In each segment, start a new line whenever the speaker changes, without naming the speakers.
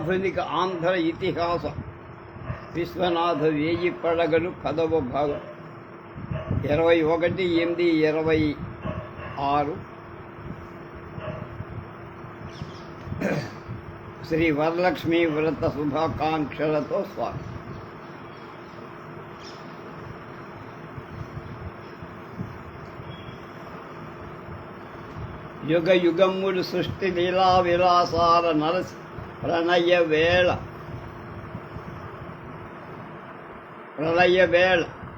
ఆధునిక ఆంధ్ర ఇతిహాస విశ్వనాథ వేయి పడగలు పదవ భాగం 21/8/26 శ్రీ వరలక్ష్మీ వ్రత శుభాకాంక్షలతో స్వాగతం. యుగ యుగములు సృష్టి లీలా విలాసాల నరసి ప్రళయ వేళ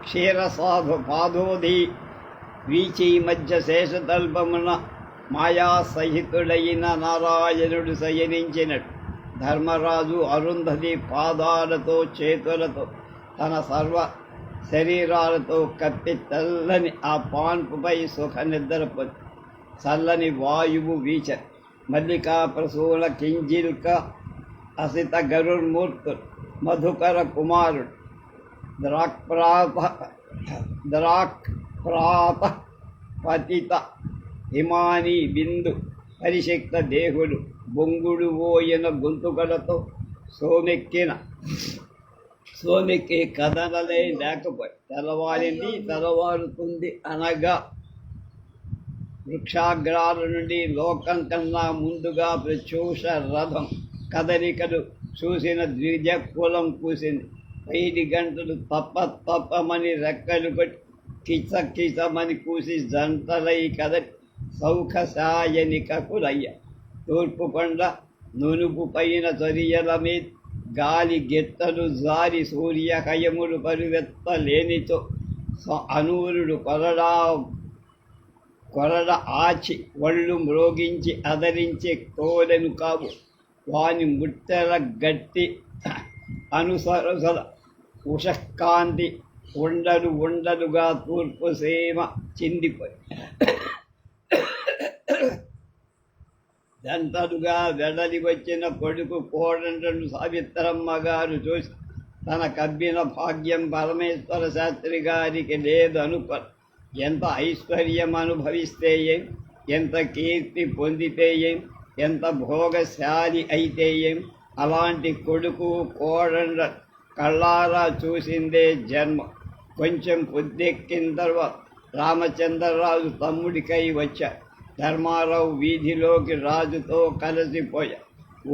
క్షీరసాధు పాదోధి వీచి మధ్య శేషతల్పమున మాయా సహితుడైన నారాయణుడు శయనించినట్టు ధర్మరాజు అరుంధతి పాదాలతో చేతులతో తన సర్వ శరీరాలతో కప్పి తెల్లని ఆ పాన్పుపై సుఖ నిద్రపొంది చల్లని వాయువు వీచ మల్లికా ప్రసూల కింజిల్క అసిత గరుర్మూర్తుడు మధుకర కుమారుడు ద్రాక్ప్రాత పతిత హిమాని బిందు పరిశక్త దేహుడు బొంగుడు ఓయన గొంతుకలతో సోమెక్కి కథనలే లేకపోయి తెల్లవారుతుంది అనగా వృక్షాగ్రాల నుండి లోకం కన్నా ముందుగా ప్రత్యూష రథం కదలికలు చూసిన ద్విజకులం కూసింది. 5 గంటలు తప్పమని రెక్కలు కొట్టి కిచమని కూసి జంటలై కదలి సౌఖశాయనికకులయ్య. తూర్పు కొండ నునుపు పైన చొరియల మీద గాలి గెత్తలు జారి సూర్యకయములు పరువెత్తలేనితో అనూరుడు కొరడ ఆచి ఒళ్ళు మ్రోగించి అదరించి తోలెను కావు వాని ముట్టెల గట్టి అనుసరసల ఉషకాంతి ఉండలుగా తూర్పు సీమ చిందిపోయి జంటలుగా వెడలి వచ్చిన కొడుకు కోడంటను సావిత్రమ్మ గారు చూసి తన కబ్బిన భాగ్యం పరమేశ్వర శాస్త్రి గారికి లేదు అనుకో. ఎంత ఐశ్వర్యం అనుభవిస్తే ఏం, ఎంత కీర్తి పొందితే ఏం, ఎంత భోగశాలి అయితే ఏం, అలాంటి కొడుకు కోడండ కళ్ళారా చూసిందే జన్మ. కొంచెం పొద్దెక్కిన తర్వాత రామచంద్రరాజు తమ్ముడికై వచ్చాడు. ధర్మారావు వీధిలోకి రాజుతో కలిసిపోయా.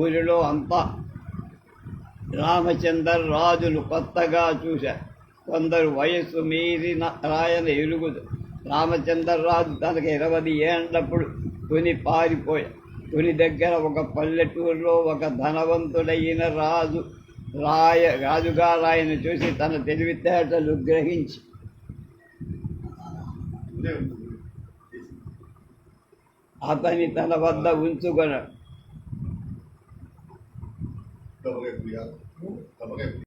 ఊరిలో అంతా రామచంద్రరాజును కొత్తగా చూశారు. కొందరు వయస్సు మీరిన రాయన ఎరుగుదు. రామచంద్రరాజు తనకు 20 ఏళ్ళప్పుడు తుని పారిపోయా. తుని దగ్గర ఒక పల్లెటూరులో ఒక ధనవంతుడైన రాజుగారు ఆయన చూసి తన తెలివితేటలు గ్రహించి అతని తన వద్ద ఉంచుకొన్నాడు.